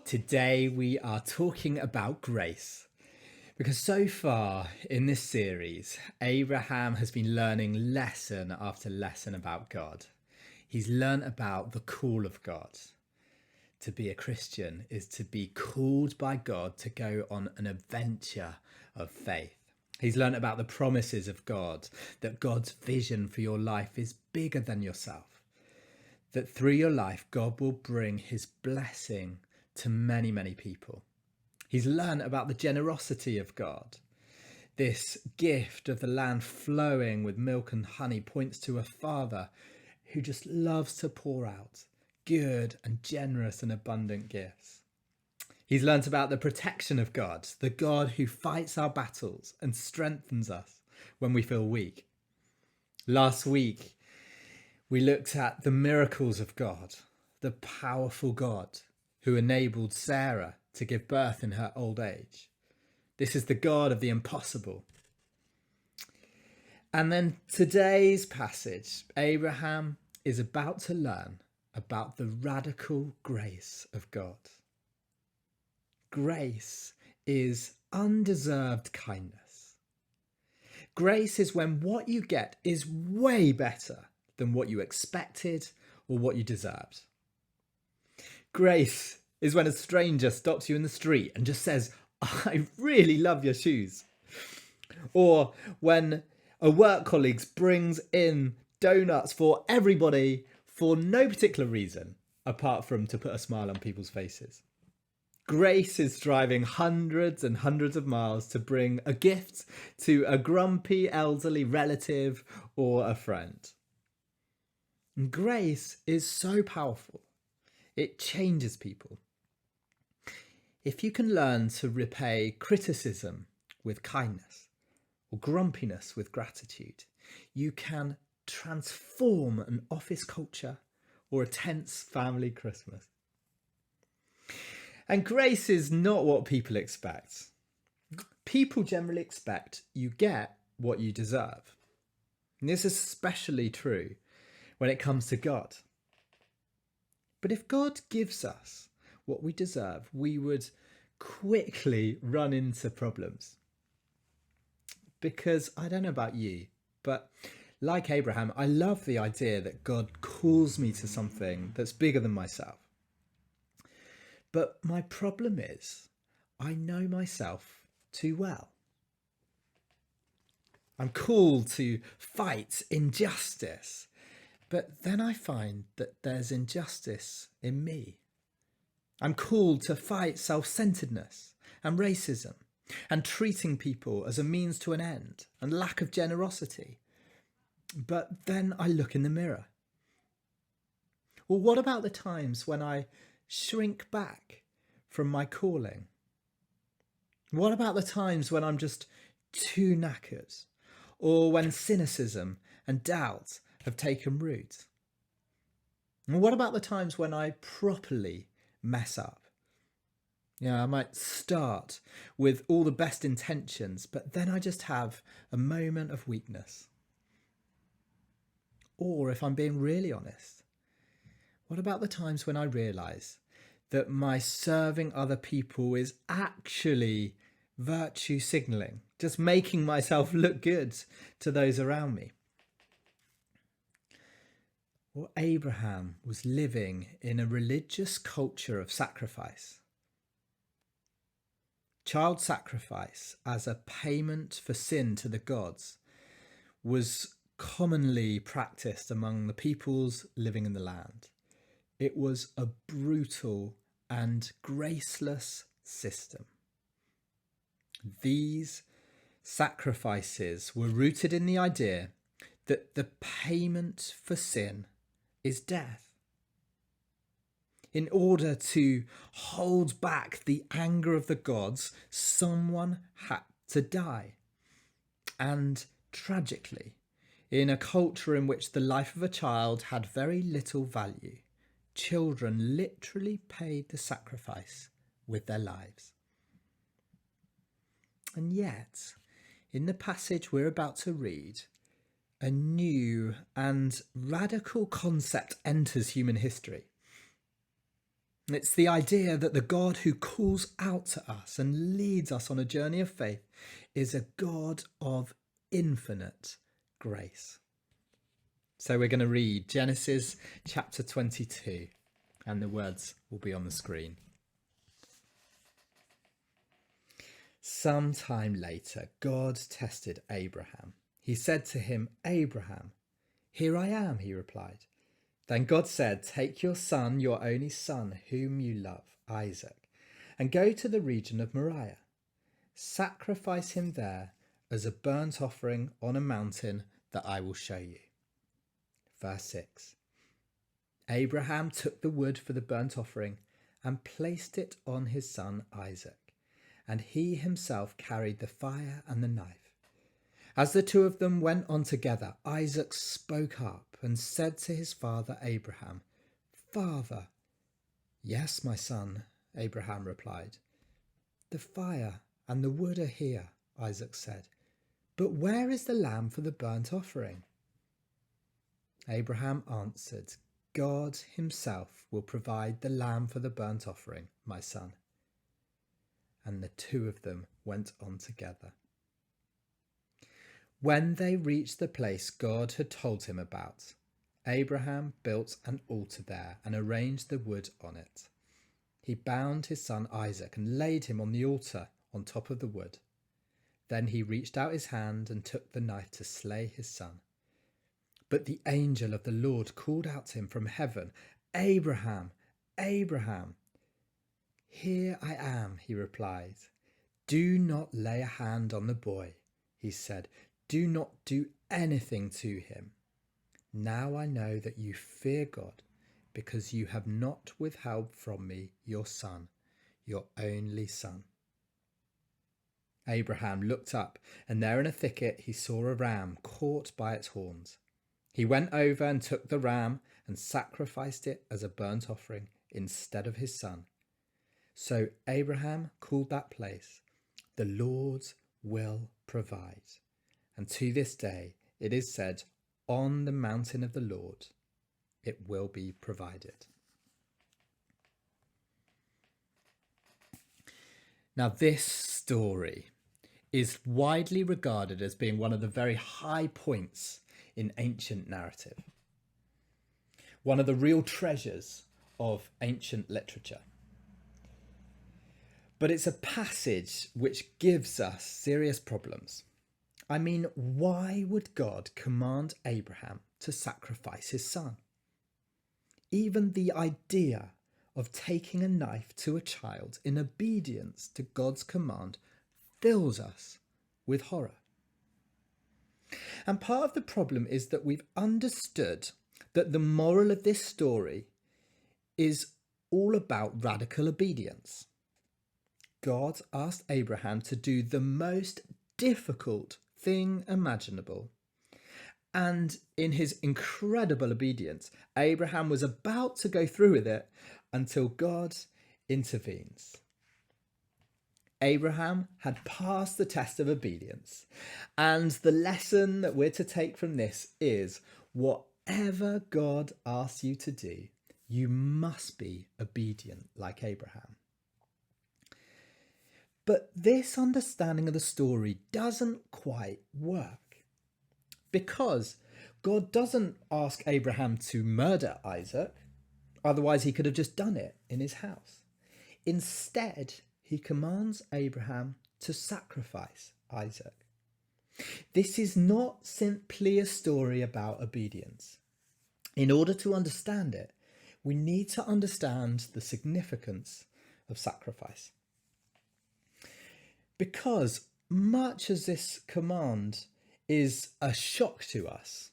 Today we are talking about grace because so far in this series, Abraham has been learning lesson after lesson about God. He's learnt about the call of God. To be a Christian is to be called by God to go on an adventure of faith. He's learnt about the promises of God, that God's vision for your life is bigger than yourself, that through your life, God will bring his blessing to many, many people. He's learned about the generosity of God. This gift of the land flowing with milk and honey points to a father who just loves to pour out good and generous and abundant gifts. He's learnt about the protection of God, the God who fights our battles and strengthens us when we feel weak. Last week, we looked at the miracles of God, the powerful God who enabled Sarah to give birth in her old age. This is the God of the impossible. And then today's passage, Abraham is about to learn about the radical grace of God. Grace is undeserved kindness. Grace is when what you get is way better than what you expected or what you deserved. Grace is when a stranger stops you in the street and just says, "I really love your shoes." Or when a work colleague brings in donuts for everybody for no particular reason, apart from to put a smile on people's faces. Grace is driving hundreds and hundreds of miles to bring a gift to a grumpy elderly relative or a friend. And grace is so powerful. It changes people. If you can learn to repay criticism with kindness or grumpiness with gratitude, you can transform an office culture or a tense family Christmas. And grace is not what people expect. People generally expect you get what you deserve. And this is especially true when it comes to God. But if God gives us what we deserve, we would quickly run into problems. Because I don't know about you, but like Abraham, I love the idea that God calls me to something that's bigger than myself. But my problem is, I know myself too well. I'm called to fight injustice, but then I find that there's injustice in me. I'm called to fight self-centeredness and racism and treating people as a means to an end and lack of generosity. But then I look in the mirror. Well, what about the times when I shrink back from my calling? What about the times when I'm just too knackered, or when cynicism and doubt have taken root? And what about the times when I properly mess up? I might start with all the best intentions, but then I just have a moment of weakness. Or if I'm being really honest, what about the times when I realise that my serving other people is actually virtue signalling, just making myself look good to those around me? Well, Abraham was living in a religious culture of sacrifice. Child sacrifice as a payment for sin to the gods was commonly practiced among the peoples living in the land. It was a brutal and graceless system. These sacrifices were rooted in the idea that the payment for sin is death. In order to hold back the anger of the gods, someone had to die. And tragically, in a culture in which the life of a child had very little value, children literally paid the sacrifice with their lives. And yet, in the passage we're about to read, a new and radical concept enters human history. It's the idea that the God who calls out to us and leads us on a journey of faith is a God of infinite grace. So we're going to read Genesis chapter 22, and the words will be on the screen. Sometime later, God tested Abraham. He said to him, "Abraham." "Here I am," he replied. Then God said, "Take your son, your only son, whom you love, Isaac, and go to the region of Moriah. Sacrifice him there as a burnt offering on a mountain that I will show you." Verse 6. Abraham took the wood for the burnt offering and placed it on his son Isaac, and he himself carried the fire and the knife. As the two of them went on together, Isaac spoke up and said to his father Abraham, "Father." "Yes, my son," Abraham replied. "The fire and the wood are here," Isaac said, "but where is the lamb for the burnt offering?" Abraham answered, "God himself will provide the lamb for the burnt offering, my son." And the two of them went on together. When they reached the place God had told him about, Abraham built an altar there and arranged the wood on it. He bound his son Isaac and laid him on the altar on top of the wood. Then he reached out his hand and took the knife to slay his son. But the angel of the Lord called out to him from heaven, "Abraham, Abraham." "Here I am," he replied. "Do not lay a hand on the boy," he said. "Do not do anything to him. Now I know that you fear God, because you have not withheld from me your son, your only son." Abraham looked up, and there in a thicket he saw a ram caught by its horns. He went over and took the ram and sacrificed it as a burnt offering instead of his son. So Abraham called that place, "The Lord will provide." And to this day it is said, "On the mountain of the Lord it will be provided." Now this story is widely regarded as being one of the very high points in ancient narrative. One of the real treasures of ancient literature. But it's a passage which gives us serious problems. I mean, why would God command Abraham to sacrifice his son? Even the idea of taking a knife to a child in obedience to God's command fills us with horror. And part of the problem is that we've understood that the moral of this story is all about radical obedience. God asked Abraham to do the most difficult thing imaginable. And in his incredible obedience, Abraham was about to go through with it until God intervenes. Abraham had passed the test of obedience. And the lesson that we're to take from this is, whatever God asks you to do, you must be obedient like Abraham. But this understanding of the story doesn't quite work, because God doesn't ask Abraham to murder Isaac, otherwise he could have just done it in his house. Instead, he commands Abraham to sacrifice Isaac. This is not simply a story about obedience. In order to understand it, we need to understand the significance of sacrifice. Because much as this command is a shock to us,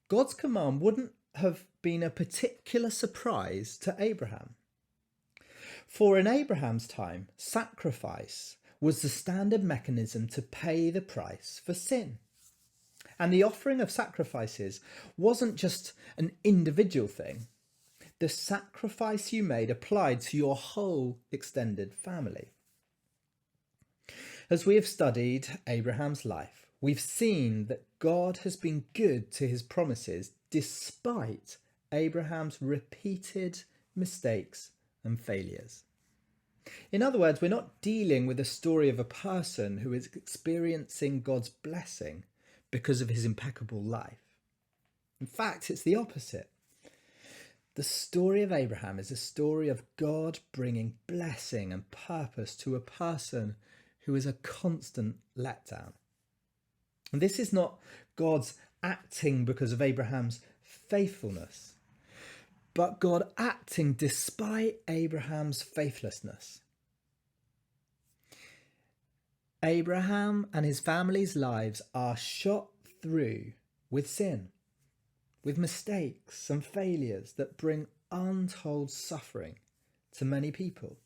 God's command wouldn't have been a particular surprise to Abraham. For in Abraham's time, sacrifice was the standard mechanism to pay the price for sin. And the offering of sacrifices wasn't just an individual thing. The sacrifice you made applied to your whole extended family. As we have studied Abraham's life, we've seen that God has been good to his promises despite Abraham's repeated mistakes, and failures. In other words, we're not dealing with a story of a person who is experiencing God's blessing because of his impeccable life. In fact, it's the opposite. The story of Abraham is a story of God bringing blessing and purpose to a person who is a constant letdown. And this is not God's acting because of Abraham's faithfulness, but God acting despite Abraham's faithlessness. Abraham and his family's lives are shot through with sin, with mistakes and failures that bring untold suffering to many people.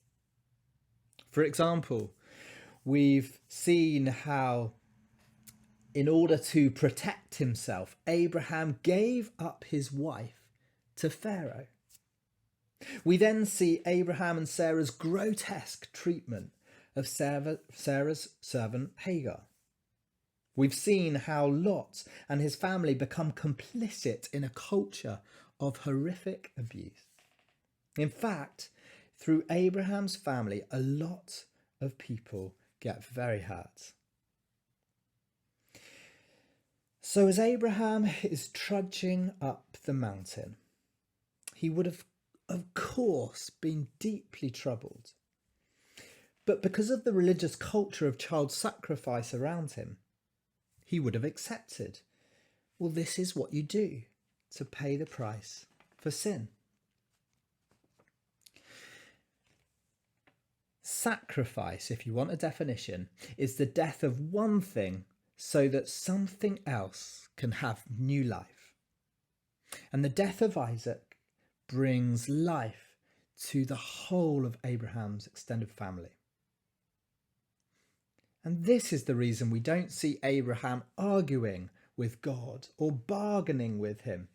For example, we've seen how, in order to protect himself, Abraham gave up his wife to Pharaoh. We then see Abraham and Sarah's grotesque treatment of Sarah's servant Hagar. We've seen how Lot and his family become complicit in a culture of horrific abuse. In fact, through Abraham's family, a lot of people get very hurt. So as Abraham is trudging up the mountain, he would have, of course, been deeply troubled. But because of the religious culture of child sacrifice around him, he would have accepted. Well, this is what you do to pay the price for sin. Sacrifice, if you want a definition, is the death of one thing so that something else can have new life. And the death of Isaac brings life to the whole of Abraham's extended family. And this is the reason we don't see Abraham arguing with God or bargaining with him,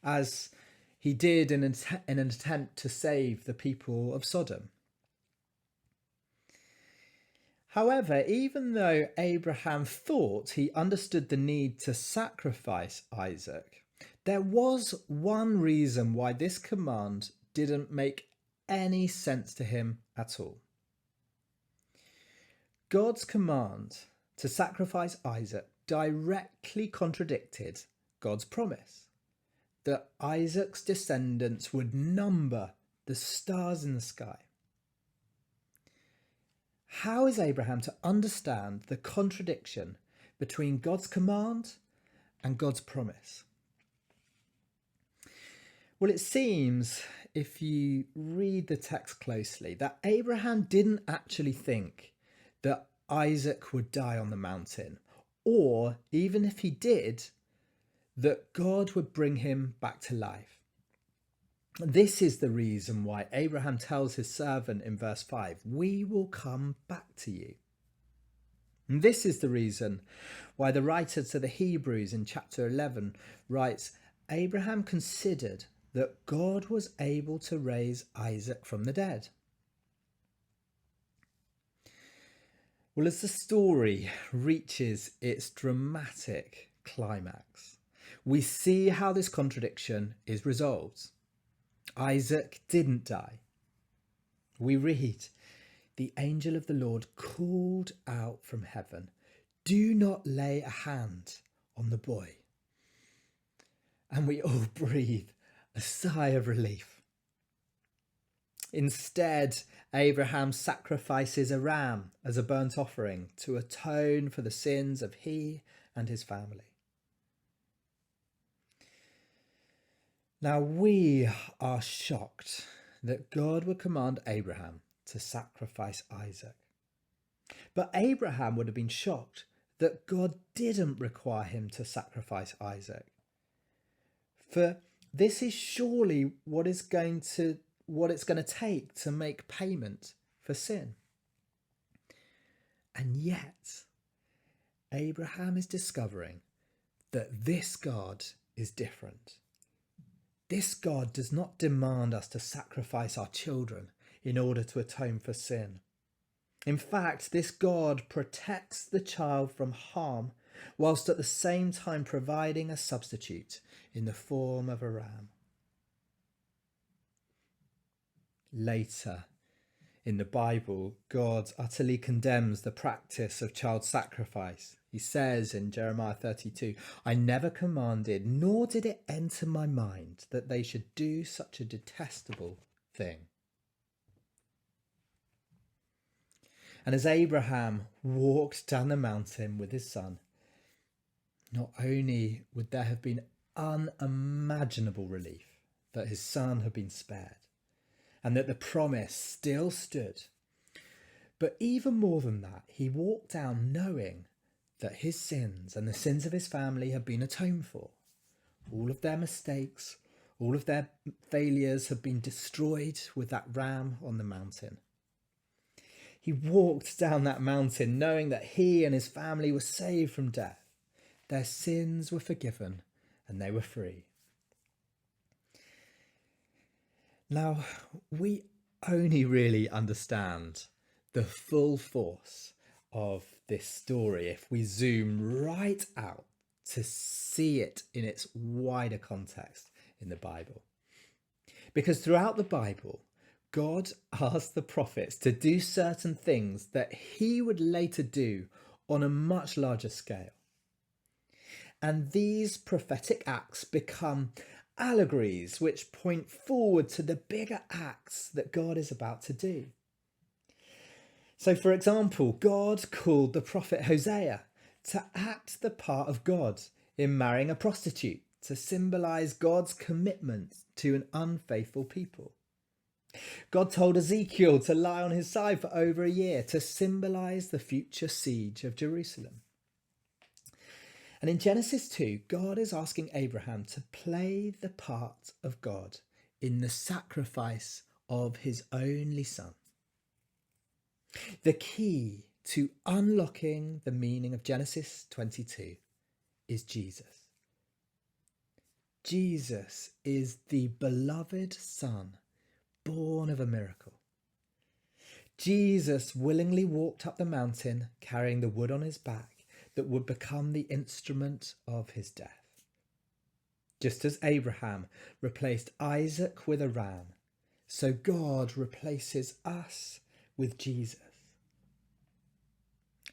as he did in an attempt to save the people of Sodom. However, even though Abraham thought he understood the need to sacrifice Isaac, there was one reason why this command didn't make any sense to him at all. God's command to sacrifice Isaac directly contradicted God's promise that Isaac's descendants would number the stars in the sky. How is Abraham to understand the contradiction between God's command and God's promise? Well, it seems, if you read the text closely, that Abraham didn't actually think that Isaac would die on the mountain, or even if he did, that God would bring him back to life. This is the reason why Abraham tells his servant in verse 5, "We will come back to you." And this is the reason why the writer to the Hebrews in chapter 11 writes, Abraham considered that God was able to raise Isaac from the dead. Well, as the story reaches its dramatic climax, we see how this contradiction is resolved. Isaac didn't die. We read, "The angel of the Lord called out from heaven, 'Do not lay a hand on the boy.'" And we all breathe a sigh of relief. Instead, Abraham sacrifices a ram as a burnt offering to atone for the sins of he and his family. Now we are shocked that God would command Abraham to sacrifice Isaac. But Abraham would have been shocked that God didn't require him to sacrifice Isaac. For this is surely what it's going to take to make payment for sin. And yet, Abraham is discovering that this God is different. This God does not demand us to sacrifice our children in order to atone for sin. In fact, this God protects the child from harm, whilst at the same time providing a substitute in the form of a ram. Later in the Bible, God utterly condemns the practice of child sacrifice. He says in Jeremiah 32, "I never commanded, nor did it enter my mind that they should do such a detestable thing." And as Abraham walked down the mountain with his son, not only would there have been unimaginable relief that his son had been spared and that the promise still stood, but even more than that, he walked down knowing that his sins and the sins of his family had been atoned for. All of their mistakes, all of their failures had been destroyed with that ram on the mountain. He walked down that mountain knowing that he and his family were saved from death. Their sins were forgiven and they were free. Now, we only really understand the full force of this story if we zoom right out to see it in its wider context in the Bible. Because throughout the Bible, God asked the prophets to do certain things that he would later do on a much larger scale. And these prophetic acts become allegories which point forward to the bigger acts that God is about to do. So, for example, God called the prophet Hosea to act the part of God in marrying a prostitute to symbolize God's commitment to an unfaithful people. God told Ezekiel to lie on his side for over a year to symbolize the future siege of Jerusalem. And in Genesis 2, God is asking Abraham to play the part of God in the sacrifice of his only son. The key to unlocking the meaning of Genesis 22 is Jesus. Jesus is the beloved Son, born of a miracle. Jesus willingly walked up the mountain carrying the wood on his back that would become the instrument of his death. Just as Abraham replaced Isaac with a ram, so God replaces us with Jesus.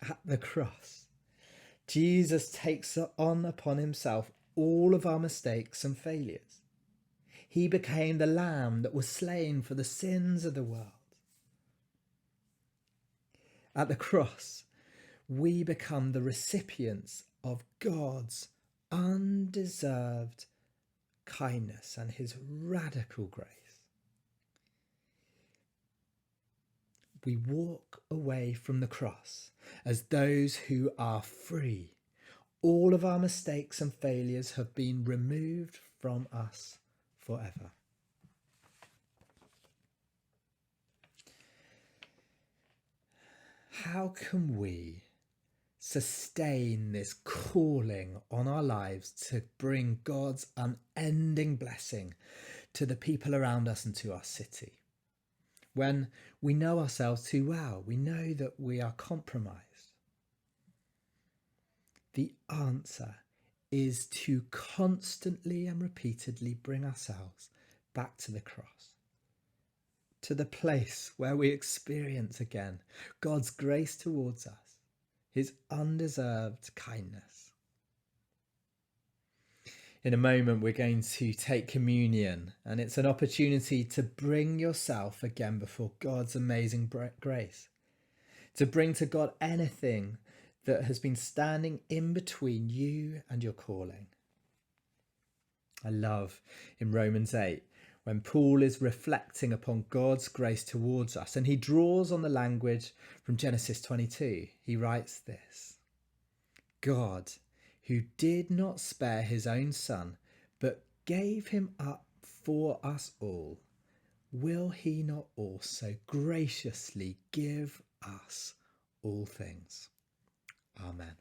At the cross, Jesus takes on upon himself all of our mistakes and failures. He became the lamb that was slain for the sins of the world. At the cross, we become the recipients of God's undeserved kindness and his radical grace. We walk away from the cross as those who are free. All of our mistakes and failures have been removed from us forever. How can we sustain this calling on our lives to bring God's unending blessing to the people around us and to our city? When we know ourselves too well, we know that we are compromised. The answer is to constantly and repeatedly bring ourselves back to the cross, to the place where we experience again God's grace towards us, his undeserved kindness. In a moment, we're going to take communion, and it's an opportunity to bring yourself again before God's amazing grace, to bring to God anything that has been standing in between you and your calling. I love in Romans 8 when Paul is reflecting upon God's grace towards us, and he draws on the language from Genesis 22. He writes this: God, who did not spare his own son, but gave him up for us all, will he not also graciously give us all things? Amen.